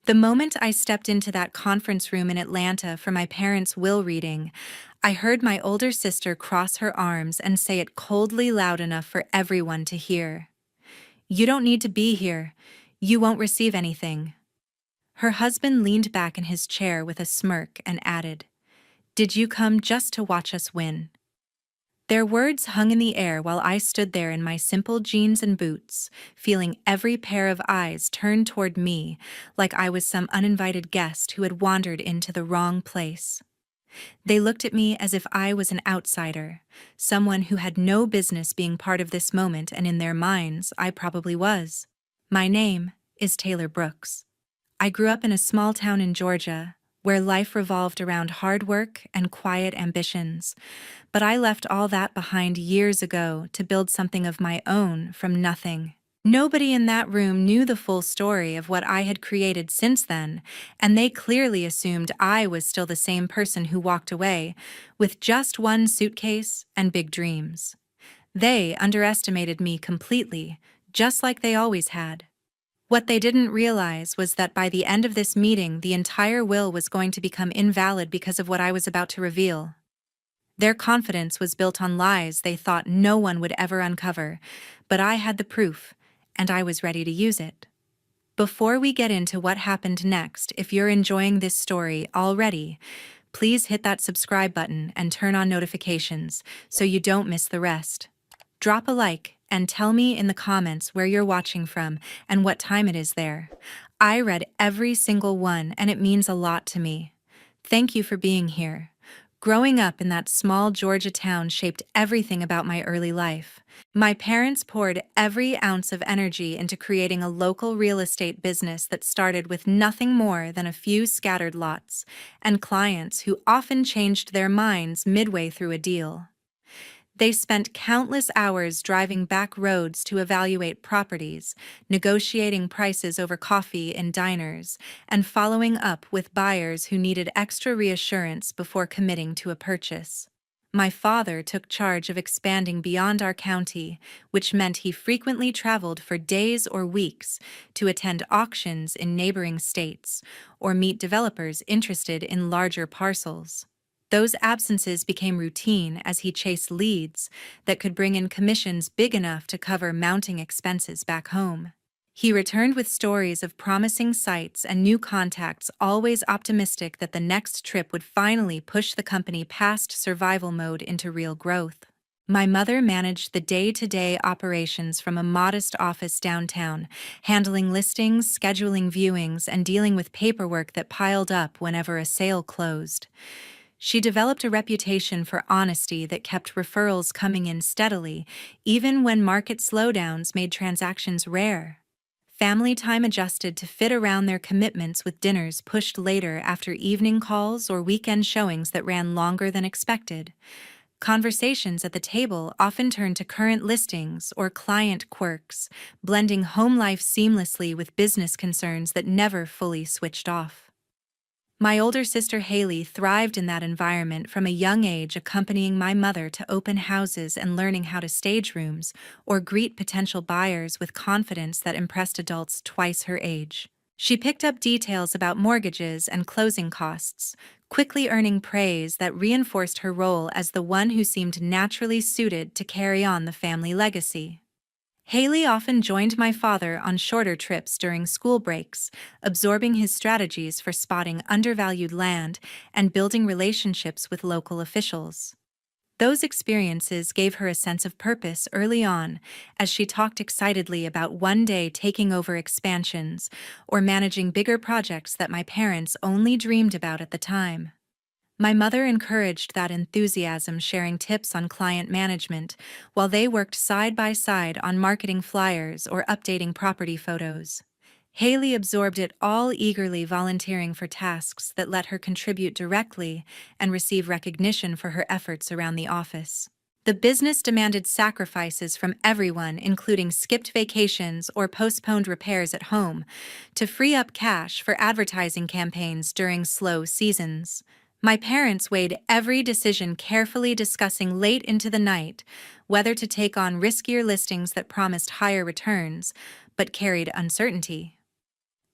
The moment I stepped into that conference room in Atlanta for my parents' will reading, I heard my older sister cross her arms and say it coldly loud enough for everyone to hear. "You don't need to be here. You won't receive anything." Her husband leaned back in his chair with a smirk and added, "Did you come just to watch us win?" Their words hung in the air while I stood there in my simple jeans and boots, feeling every pair of eyes turned toward me like I was some uninvited guest who had wandered into the wrong place. They looked at me as if I was an outsider, someone who had no business being part of this moment, and in their minds, I probably was. My name is Taylor Brooks. I grew up in a small town in Georgia, where life revolved around hard work and quiet ambitions, but I left all that behind years ago to build something of my own from nothing. Nobody in that room knew the full story of what I had created since then, and they clearly assumed I was still the same person who walked away, with just one suitcase and big dreams. They underestimated me completely, just like they always had. What they didn't realize was that by the end of this meeting, the entire will was going to become invalid because of what I was about to reveal. Their confidence was built on lies they thought no one would ever uncover, but I had the proof, and I was ready to use it. Before we get into what happened next, if you're enjoying this story already, please hit that subscribe button and turn on notifications so you don't miss the rest. Drop a like and tell me in the comments where you're watching from and what time it is there. I read every single one, and it means a lot to me. Thank you for being here. Growing up in that small Georgia town shaped everything about my early life. My parents poured every ounce of energy into creating a local real estate business that started with nothing more than a few scattered lots and clients who often changed their minds midway through a deal. They spent countless hours driving back roads to evaluate properties, negotiating prices over coffee in diners, and following up with buyers who needed extra reassurance before committing to a purchase. My father took charge of expanding beyond our county, which meant he frequently traveled for days or weeks to attend auctions in neighboring states or meet developers interested in larger parcels. Those absences became routine as he chased leads that could bring in commissions big enough to cover mounting expenses back home. He returned with stories of promising sites and new contacts, always optimistic that the next trip would finally push the company past survival mode into real growth. My mother managed the day-to-day operations from a modest office downtown, handling listings, scheduling viewings, and dealing with paperwork that piled up whenever a sale closed. She developed a reputation for honesty that kept referrals coming in steadily, even when market slowdowns made transactions rare. Family time adjusted to fit around their commitments, with dinners pushed later after evening calls or weekend showings that ran longer than expected. Conversations at the table often turned to current listings or client quirks, blending home life seamlessly with business concerns that never fully switched off. My older sister Haley thrived in that environment from a young age, accompanying my mother to open houses and learning how to stage rooms or greet potential buyers with confidence that impressed adults twice her age. She picked up details about mortgages and closing costs, quickly earning praise that reinforced her role as the one who seemed naturally suited to carry on the family legacy. Haley often joined my father on shorter trips during school breaks, absorbing his strategies for spotting undervalued land and building relationships with local officials. Those experiences gave her a sense of purpose early on, as she talked excitedly about one day taking over expansions or managing bigger projects that my parents only dreamed about at the time. My mother encouraged that enthusiasm, sharing tips on client management while they worked side by side on marketing flyers or updating property photos. Haley absorbed it all eagerly, volunteering for tasks that let her contribute directly and receive recognition for her efforts around the office. The business demanded sacrifices from everyone, including skipped vacations or postponed repairs at home, to free up cash for advertising campaigns during slow seasons. My parents weighed every decision carefully, discussing late into the night whether to take on riskier listings that promised higher returns but carried uncertainty.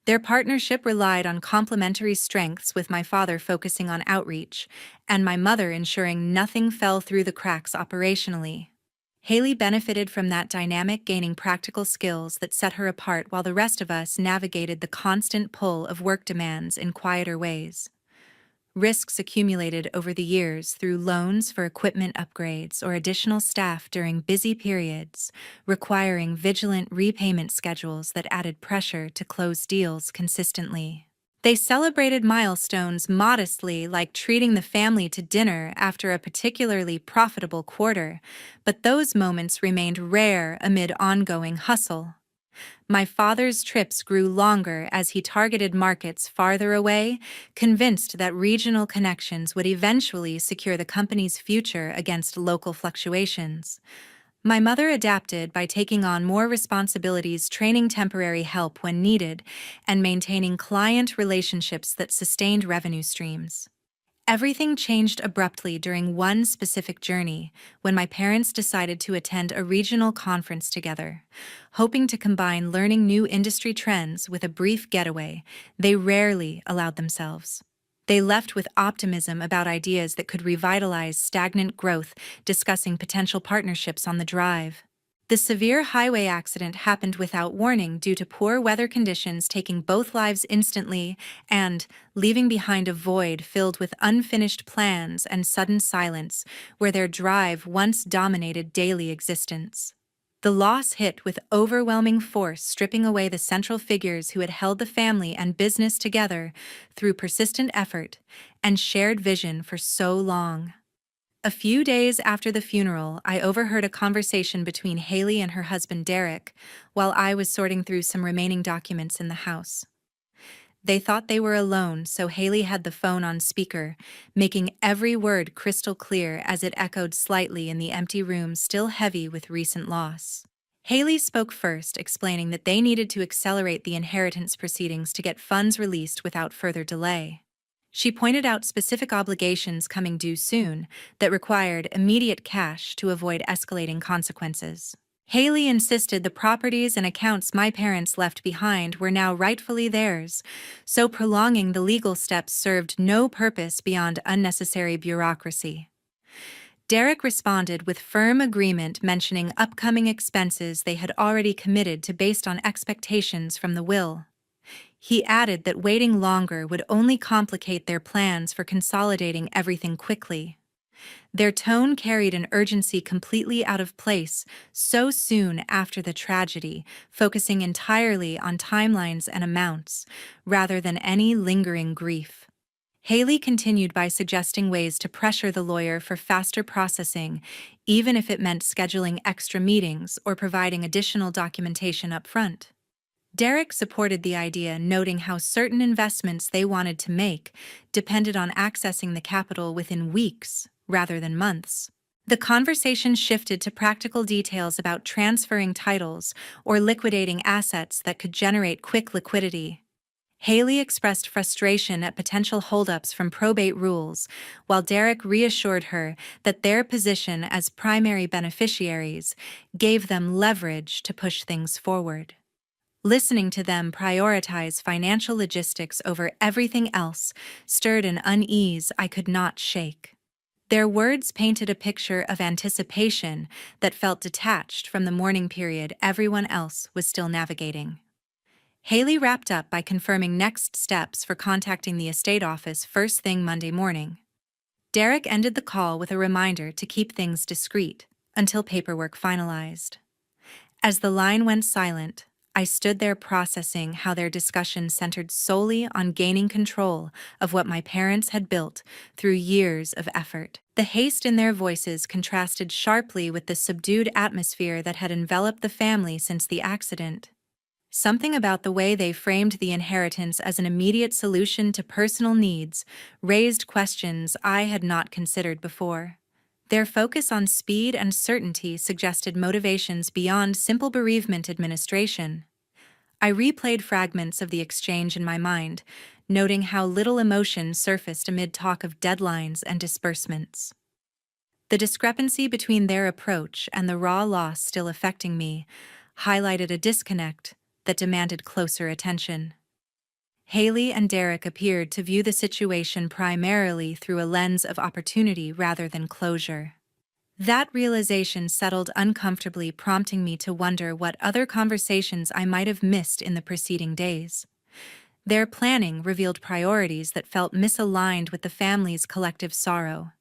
Their partnership relied on complementary strengths, with my father focusing on outreach, and my mother ensuring nothing fell through the cracks operationally. Haley benefited from that dynamic, gaining practical skills that set her apart while the rest of us navigated the constant pull of work demands in quieter ways. Risks accumulated over the years through loans for equipment upgrades or additional staff during busy periods, requiring vigilant repayment schedules that added pressure to close deals consistently. They celebrated milestones modestly, like treating the family to dinner after a particularly profitable quarter, but those moments remained rare amid ongoing hustle. My father's trips grew longer as he targeted markets farther away, convinced that regional connections would eventually secure the company's future against local fluctuations. My mother adapted by taking on more responsibilities, training temporary help when needed, and maintaining client relationships that sustained revenue streams. Everything changed abruptly during one specific journey, when my parents decided to attend a regional conference together. Hoping to combine learning new industry trends with a brief getaway, they rarely allowed themselves. They left with optimism about ideas that could revitalize stagnant growth, discussing potential partnerships on the drive. The severe highway accident happened without warning due to poor weather conditions, taking both lives instantly and leaving behind a void filled with unfinished plans and sudden silence where their drive once dominated daily existence. The loss hit with overwhelming force, stripping away the central figures who had held the family and business together through persistent effort and shared vision for so long. A few days after the funeral, I overheard a conversation between Haley and her husband Derek while I was sorting through some remaining documents in the house. They thought they were alone, so Haley had the phone on speaker, making every word crystal clear as it echoed slightly in the empty room still heavy with recent loss. Haley spoke first, explaining that they needed to accelerate the inheritance proceedings to get funds released without further delay. She pointed out specific obligations coming due soon that required immediate cash to avoid escalating consequences. Haley insisted the properties and accounts my parents left behind were now rightfully theirs, so prolonging the legal steps served no purpose beyond unnecessary bureaucracy. Derek responded with firm agreement, mentioning upcoming expenses they had already committed to based on expectations from the will. He added that waiting longer would only complicate their plans for consolidating everything quickly. Their tone carried an urgency completely out of place so soon after the tragedy, focusing entirely on timelines and amounts, rather than any lingering grief. Haley continued by suggesting ways to pressure the lawyer for faster processing, even if it meant scheduling extra meetings or providing additional documentation up front. Derek supported the idea, noting how certain investments they wanted to make depended on accessing the capital within weeks rather than months. The conversation shifted to practical details about transferring titles or liquidating assets that could generate quick liquidity. Haley expressed frustration at potential holdups from probate rules, while Derek reassured her that their position as primary beneficiaries gave them leverage to push things forward. Listening to them prioritize financial logistics over everything else stirred an unease I could not shake. Their words painted a picture of anticipation that felt detached from the mourning period everyone else was still navigating. Haley wrapped up by confirming next steps for contacting the estate office first thing Monday morning. Derek ended the call with a reminder to keep things discreet until paperwork finalized. As the line went silent, I stood there processing how their discussion centered solely on gaining control of what my parents had built through years of effort. The haste in their voices contrasted sharply with the subdued atmosphere that had enveloped the family since the accident. Something about the way they framed the inheritance as an immediate solution to personal needs raised questions I had not considered before. Their focus on speed and certainty suggested motivations beyond simple bereavement administration. I replayed fragments of the exchange in my mind, noting how little emotion surfaced amid talk of deadlines and disbursements. The discrepancy between their approach and the raw loss still affecting me highlighted a disconnect that demanded closer attention. Haley and Derek appeared to view the situation primarily through a lens of opportunity rather than closure. That realization settled uncomfortably, prompting me to wonder what other conversations I might have missed in the preceding days. Their planning revealed priorities that felt misaligned with the family's collective sorrow.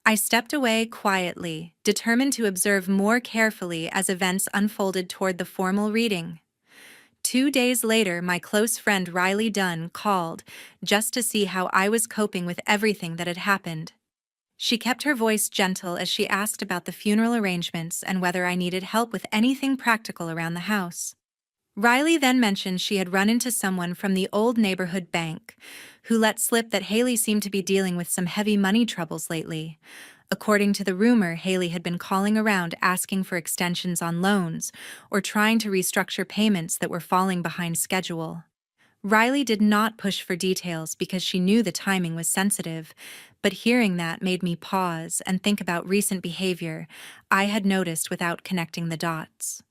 I stepped away quietly, determined to observe more carefully as events unfolded toward the formal reading. 2 days later, my close friend Riley Dunn called just to see how I was coping with everything that had happened. She kept her voice gentle as she asked about the funeral arrangements and whether I needed help with anything practical around the house. Riley then mentioned she had run into someone from the old neighborhood bank, who let slip that Haley seemed to be dealing with some heavy money troubles lately. According to the rumor, Haley had been calling around asking for extensions on loans or trying to restructure payments that were falling behind schedule. Riley did not push for details because she knew the timing was sensitive, but hearing that made me pause and think about recent behavior I had noticed without connecting the dots.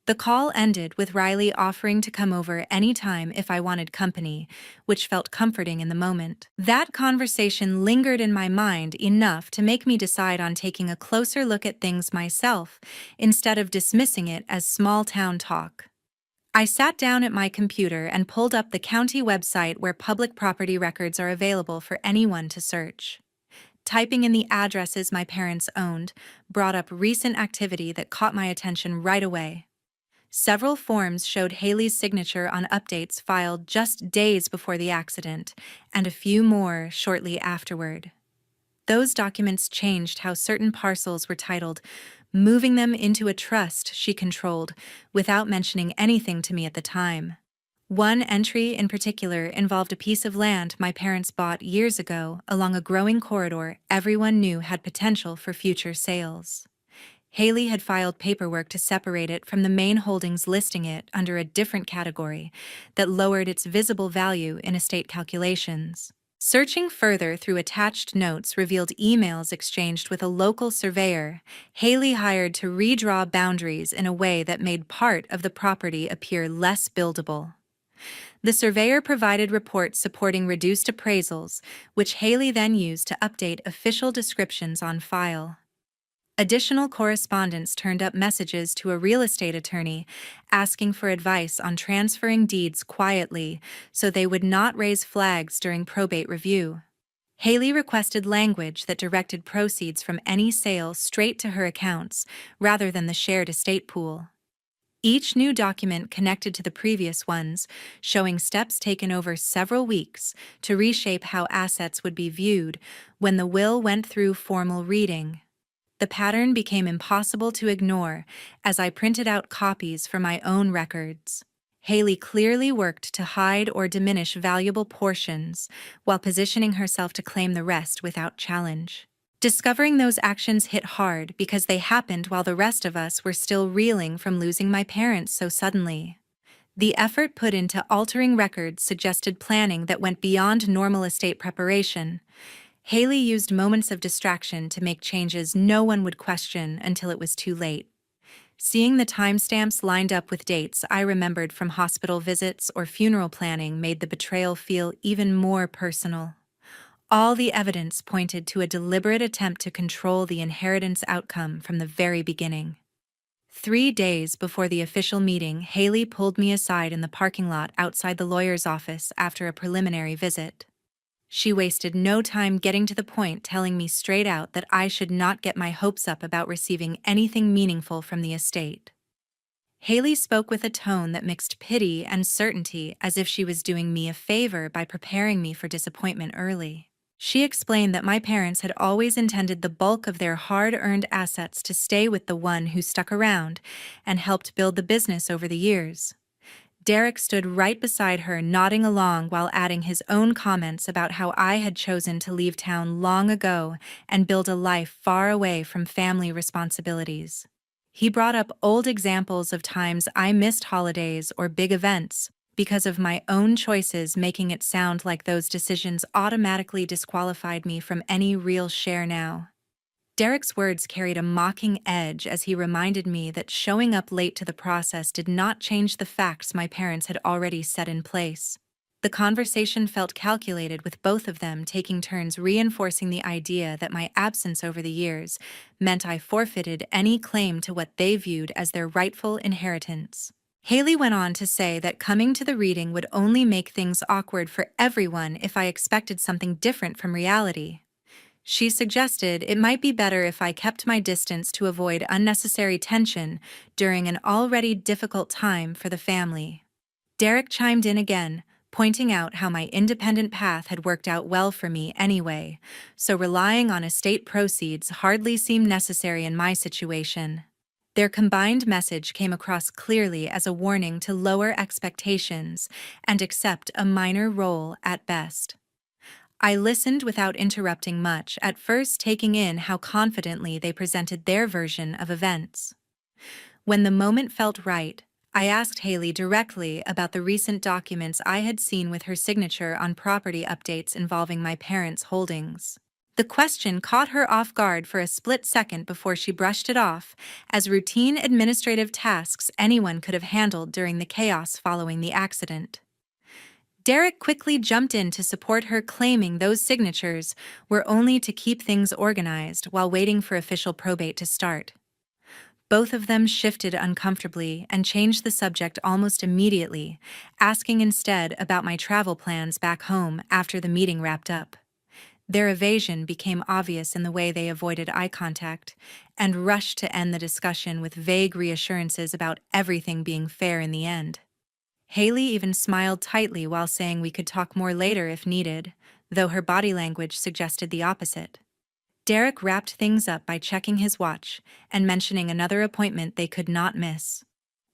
The call ended with Riley offering to come over anytime if I wanted company, which felt comforting in the moment. That conversation lingered in my mind enough to make me decide on taking a closer look at things myself, instead of dismissing it as small-town talk. I sat down at my computer and pulled up the county website where public property records are available for anyone to search. Typing in the addresses my parents owned brought up recent activity that caught my attention right away. Several forms showed Haley's signature on updates filed just days before the accident, and a few more shortly afterward. Those documents changed how certain parcels were titled, moving them into a trust she controlled without mentioning anything to me at the time. One entry in particular involved a piece of land my parents bought years ago along a growing corridor everyone knew had potential for future sales. Haley had filed paperwork to separate it from the main holdings, listing it under a different category that lowered its visible value in estate calculations. Searching further through attached notes revealed emails exchanged with a local surveyor Haley hired to redraw boundaries in a way that made part of the property appear less buildable. The surveyor provided reports supporting reduced appraisals, which Haley then used to update official descriptions on file. Additional correspondence turned up messages to a real estate attorney asking for advice on transferring deeds quietly so they would not raise flags during probate review. Haley requested language that directed proceeds from any sale straight to her accounts rather than the shared estate pool. Each new document connected to the previous ones, showing steps taken over several weeks to reshape how assets would be viewed when the will went through formal reading. The pattern became impossible to ignore as I printed out copies for my own records. Haley clearly worked to hide or diminish valuable portions while positioning herself to claim the rest without challenge. Discovering those actions hit hard because they happened while the rest of us were still reeling from losing my parents so suddenly. The effort put into altering records suggested planning that went beyond normal estate preparation. Haley used moments of distraction to make changes no one would question until it was too late. Seeing the timestamps lined up with dates I remembered from hospital visits or funeral planning made the betrayal feel even more personal. All the evidence pointed to a deliberate attempt to control the inheritance outcome from the very beginning. 3 days before the official meeting, Haley pulled me aside in the parking lot outside the lawyer's office after a preliminary visit. She wasted no time getting to the point, telling me straight out that I should not get my hopes up about receiving anything meaningful from the estate. Haley spoke with a tone that mixed pity and certainty, as if she was doing me a favor by preparing me for disappointment early. She explained that my parents had always intended the bulk of their hard-earned assets to stay with the one who stuck around and helped build the business over the years. Derek stood right beside her, nodding along while adding his own comments about how I had chosen to leave town long ago and build a life far away from family responsibilities. He brought up old examples of times I missed holidays or big events because of my own choices, making it sound like those decisions automatically disqualified me from any real share now. Derek's words carried a mocking edge as he reminded me that showing up late to the process did not change the facts my parents had already set in place. The conversation felt calculated, with both of them taking turns reinforcing the idea that my absence over the years meant I forfeited any claim to what they viewed as their rightful inheritance. Haley went on to say that coming to the reading would only make things awkward for everyone if I expected something different from reality. She suggested it might be better if I kept my distance to avoid unnecessary tension during an already difficult time for the family. Derek chimed in again, pointing out how my independent path had worked out well for me anyway, so relying on estate proceeds hardly seemed necessary in my situation. Their combined message came across clearly as a warning to lower expectations and accept a minor role at best. I listened without interrupting much, at first taking in how confidently they presented their version of events. When the moment felt right, I asked Haley directly about the recent documents I had seen with her signature on property updates involving my parents' holdings. The question caught her off guard for a split second before she brushed it off as routine administrative tasks anyone could have handled during the chaos following the accident. Derek quickly jumped in to support her, claiming those signatures were only to keep things organized while waiting for official probate to start. Both of them shifted uncomfortably and changed the subject almost immediately, asking instead about my travel plans back home after the meeting wrapped up. Their evasion became obvious in the way they avoided eye contact and rushed to end the discussion with vague reassurances about everything being fair in the end. Haley even smiled tightly while saying we could talk more later if needed, though her body language suggested the opposite. Derek wrapped things up by checking his watch and mentioning another appointment they could not miss.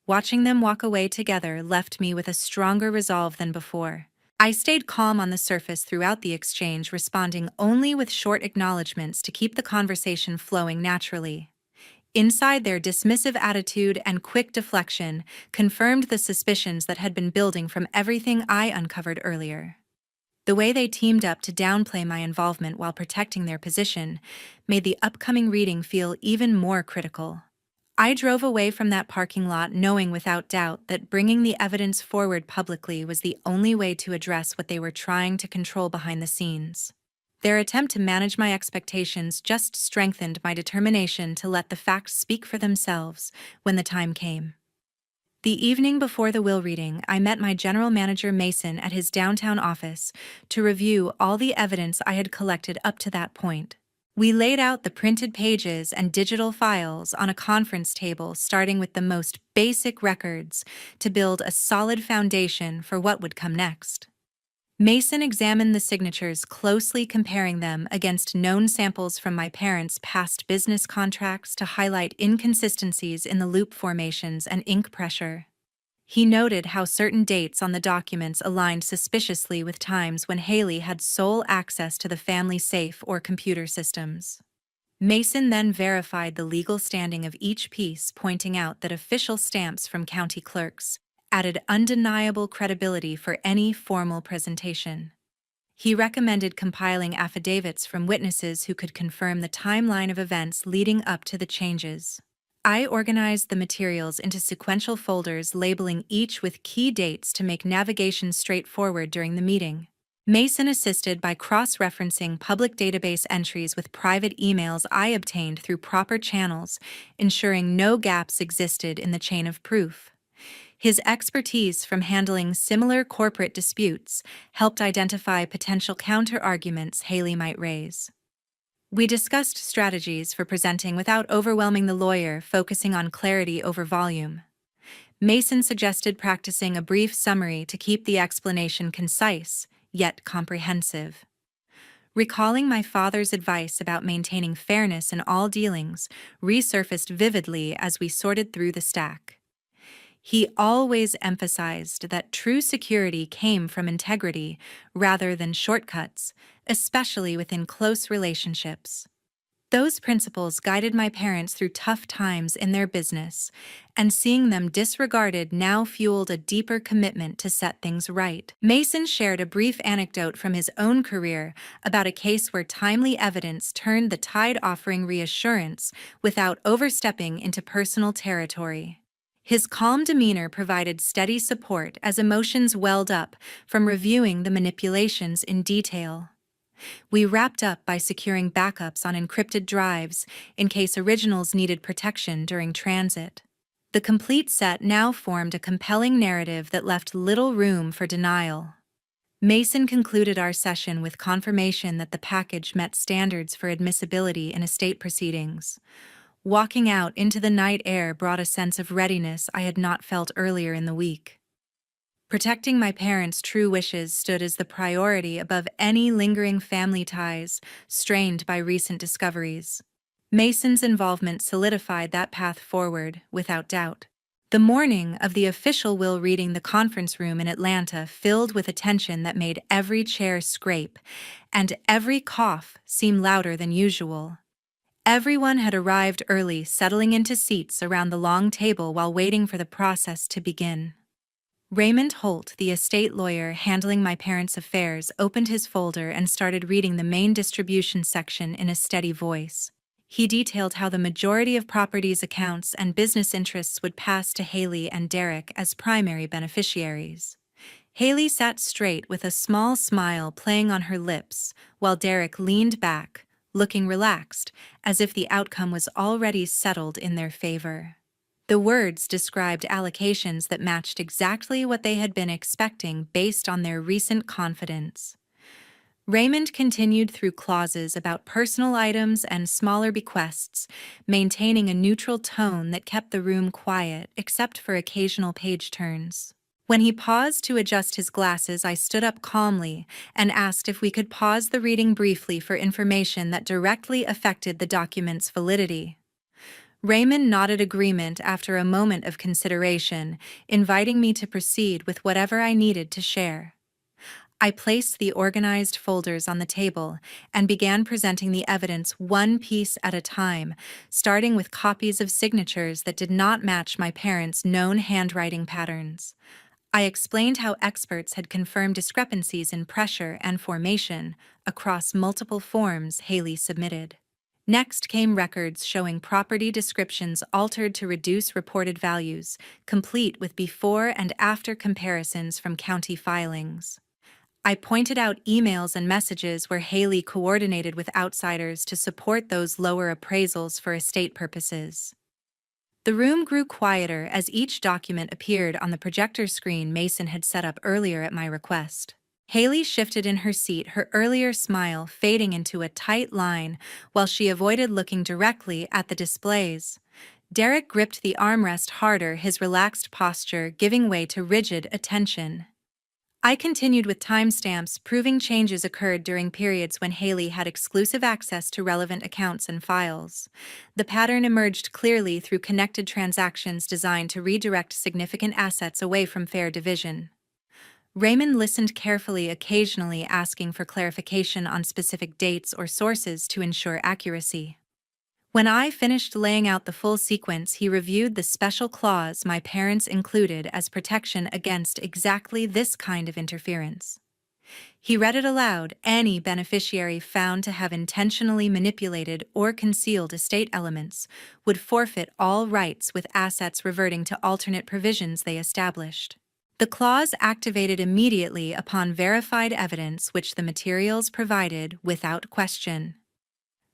Watching them walk away together left me with a stronger resolve than before. I stayed calm on the surface throughout the exchange, responding only with short acknowledgments to keep the conversation flowing naturally. Inside, their dismissive attitude and quick deflection confirmed the suspicions that had been building from everything I uncovered earlier. The way they teamed up to downplay my involvement while protecting their position made the upcoming reading feel even more critical. I drove away from that parking lot knowing without doubt that bringing the evidence forward publicly was the only way to address what they were trying to control behind the scenes. Their attempt to manage my expectations just strengthened my determination to let the facts speak for themselves when the time came. The evening before the will reading, I met my general manager Mason at his downtown office to review all the evidence I had collected up to that point. We laid out the printed pages and digital files on a conference table, starting with the most basic records to build a solid foundation for what would come next. Mason examined the signatures closely, comparing them against known samples from my parents' past business contracts to highlight inconsistencies in the loop formations and ink pressure. He noted how certain dates on the documents aligned suspiciously with times when Haley had sole access to the family safe or computer systems. Mason then verified the legal standing of each piece, pointing out that official stamps from county clerks added undeniable credibility for any formal presentation. He recommended compiling affidavits from witnesses who could confirm the timeline of events leading up to the changes. I organized the materials into sequential folders, labeling each with key dates to make navigation straightforward during the meeting. Mason assisted by cross-referencing public database entries with private emails I obtained through proper channels, ensuring no gaps existed in the chain of proof. His expertise from handling similar corporate disputes helped identify potential counter-arguments Haley might raise. We discussed strategies for presenting without overwhelming the lawyer, focusing on clarity over volume. Mason suggested practicing a brief summary to keep the explanation concise, yet comprehensive. Recalling my father's advice about maintaining fairness in all dealings resurfaced vividly as we sorted through the stack. He always emphasized that true security came from integrity rather than shortcuts, especially within close relationships. Those principles guided my parents through tough times in their business, and seeing them disregarded now fueled a deeper commitment to set things right. Mason shared a brief anecdote from his own career about a case where timely evidence turned the tide, offering reassurance without overstepping into personal territory. His calm demeanor provided steady support as emotions welled up from reviewing the manipulations in detail. We wrapped up by securing backups on encrypted drives in case originals needed protection during transit. The complete set now formed a compelling narrative that left little room for denial. Mason concluded our session with confirmation that the package met standards for admissibility in estate proceedings. Walking out into the night air brought a sense of readiness I had not felt earlier in the week. Protecting my parents' true wishes stood as the priority above any lingering family ties strained by recent discoveries. Mason's involvement solidified that path forward, without doubt. The morning of the official will reading, the conference room in Atlanta filled with a tension that made every chair scrape, and every cough seem louder than usual. Everyone had arrived early, settling into seats around the long table while waiting for the process to begin. Raymond Holt, the estate lawyer handling my parents' affairs, opened his folder and started reading the main distribution section in a steady voice. He detailed how the majority of properties, accounts, and business interests would pass to Haley and Derek as primary beneficiaries. Haley sat straight with a small smile playing on her lips, while Derek leaned back, looking relaxed, as if the outcome was already settled in their favor. The words described allocations that matched exactly what they had been expecting based on their recent confidence. Raymond continued through clauses about personal items and smaller bequests, maintaining a neutral tone that kept the room quiet except for occasional page turns. When he paused to adjust his glasses, I stood up calmly and asked if we could pause the reading briefly for information that directly affected the document's validity. Raymond nodded agreement after a moment of consideration, inviting me to proceed with whatever I needed to share. I placed the organized folders on the table and began presenting the evidence one piece at a time, starting with copies of signatures that did not match my parents' known handwriting patterns. I explained how experts had confirmed discrepancies in pressure and formation across multiple forms Haley submitted. Next came records showing property descriptions altered to reduce reported values, complete with before and after comparisons from county filings. I pointed out emails and messages where Haley coordinated with outsiders to support those lower appraisals for estate purposes. The room grew quieter as each document appeared on the projector screen Mason had set up earlier at my request. Haley shifted in her seat, her earlier smile fading into a tight line while she avoided looking directly at the displays. Derek gripped the armrest harder, his relaxed posture giving way to rigid attention. I continued with timestamps, proving changes occurred during periods when Haley had exclusive access to relevant accounts and files. The pattern emerged clearly through connected transactions designed to redirect significant assets away from fair division. Raymond listened carefully, occasionally asking for clarification on specific dates or sources to ensure accuracy. When I finished laying out the full sequence, he reviewed the special clause my parents included as protection against exactly this kind of interference. He read it aloud: any beneficiary found to have intentionally manipulated or concealed estate elements would forfeit all rights, with assets reverting to alternate provisions they established. The clause activated immediately upon verified evidence, which the materials provided without question.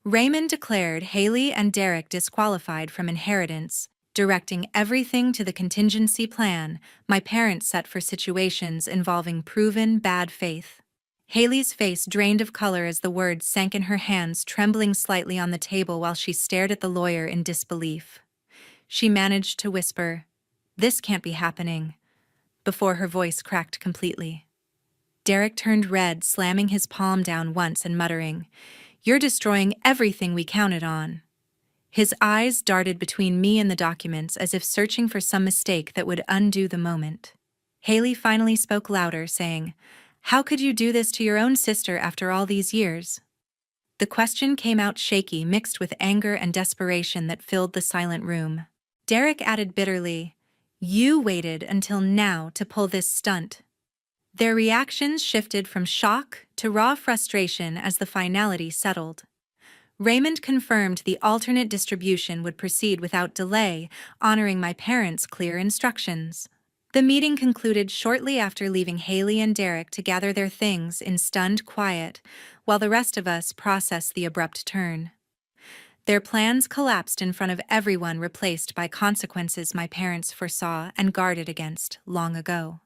Raymond declared Haley and Derek disqualified from inheritance, directing everything to the contingency plan my parents set for situations involving proven bad faith. Haley's face drained of color as the words sank in her hands, trembling slightly on the table while she stared at the lawyer in disbelief. She managed to whisper, "This can't be happening," before her voice cracked completely. Derek turned red, slamming his palm down once and muttering, "You're destroying everything we counted on." His eyes darted between me and the documents as if searching for some mistake that would undo the moment. Haley finally spoke louder, saying, "How could you do this to your own sister after all these years?" The question came out shaky, mixed with anger and desperation that filled the silent room. Derek added bitterly, "You waited until now to pull this stunt." Their reactions shifted from shock to raw frustration as the finality settled. Raymond confirmed the alternate distribution would proceed without delay, honoring my parents' clear instructions. The meeting concluded shortly after leaving Haley and Derek to gather their things in stunned quiet, while the rest of us processed the abrupt turn. Their plans collapsed in front of everyone, replaced by consequences my parents foresaw and guarded against long ago.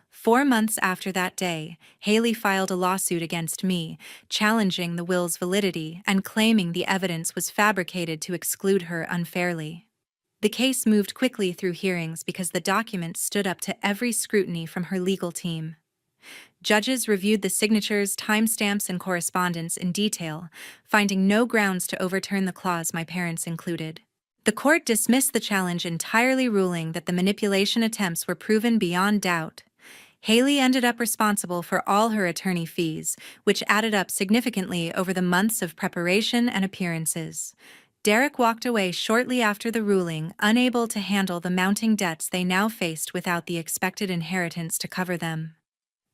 4 months after that day, Haley filed a lawsuit against me, challenging the will's validity and claiming the evidence was fabricated to exclude her unfairly. The case moved quickly through hearings because the documents stood up to every scrutiny from her legal team. Judges reviewed the signatures, timestamps, and correspondence in detail, finding no grounds to overturn the clause my parents included. The court dismissed the challenge entirely, ruling that the manipulation attempts were proven beyond doubt. Haley ended up responsible for all her attorney fees, which added up significantly over the months of preparation and appearances. Derek walked away shortly after the ruling, unable to handle the mounting debts they now faced without the expected inheritance to cover them.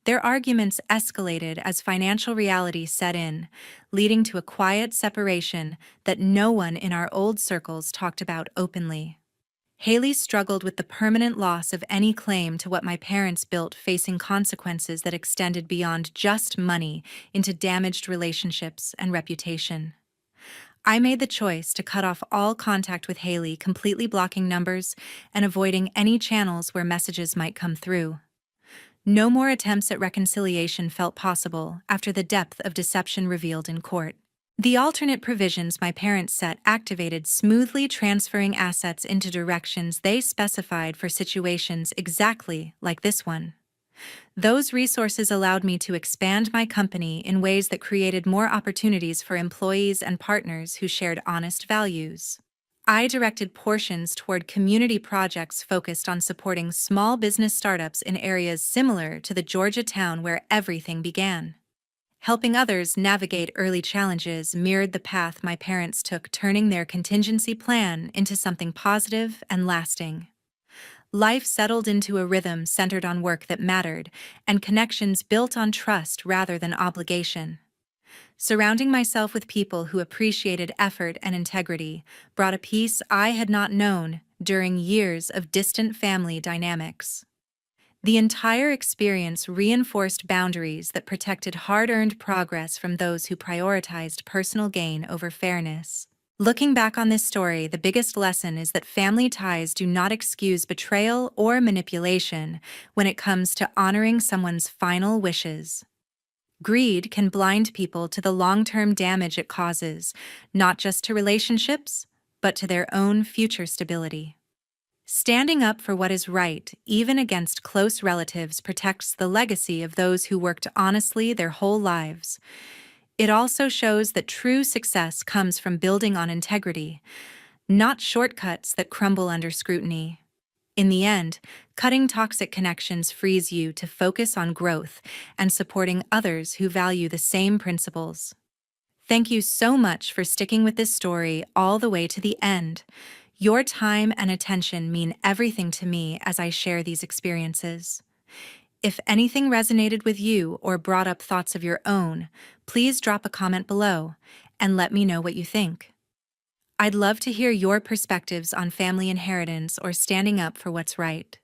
Their arguments escalated as financial reality set in, leading to a quiet separation that no one in our old circles talked about openly. Haley struggled with the permanent loss of any claim to what my parents built, facing consequences that extended beyond just money into damaged relationships and reputation. I made the choice to cut off all contact with Haley, completely blocking numbers and avoiding any channels where messages might come through. No more attempts at reconciliation felt possible after the depth of deception revealed in court. The alternate provisions my parents set activated smoothly, transferring assets into directions they specified for situations exactly like this one. Those resources allowed me to expand my company in ways that created more opportunities for employees and partners who shared honest values. I directed portions toward community projects focused on supporting small business startups in areas similar to the Georgia town where everything began. Helping others navigate early challenges mirrored the path my parents took, turning their contingency plan into something positive and lasting. Life settled into a rhythm centered on work that mattered and connections built on trust rather than obligation. Surrounding myself with people who appreciated effort and integrity brought a peace I had not known during years of distant family dynamics. The entire experience reinforced boundaries that protected hard-earned progress from those who prioritized personal gain over fairness. Looking back on this story, the biggest lesson is that family ties do not excuse betrayal or manipulation when it comes to honoring someone's final wishes. Greed can blind people to the long-term damage it causes, not just to relationships, but to their own future stability. Standing up for what is right, even against close relatives, protects the legacy of those who worked honestly their whole lives. It also shows that true success comes from building on integrity, not shortcuts that crumble under scrutiny. In the end, cutting toxic connections frees you to focus on growth and supporting others who value the same principles. Thank you so much for sticking with this story all the way to the end. Your time and attention mean everything to me as I share these experiences. If anything resonated with you or brought up thoughts of your own, please drop a comment below and let me know what you think. I'd love to hear your perspectives on family inheritance or standing up for what's right.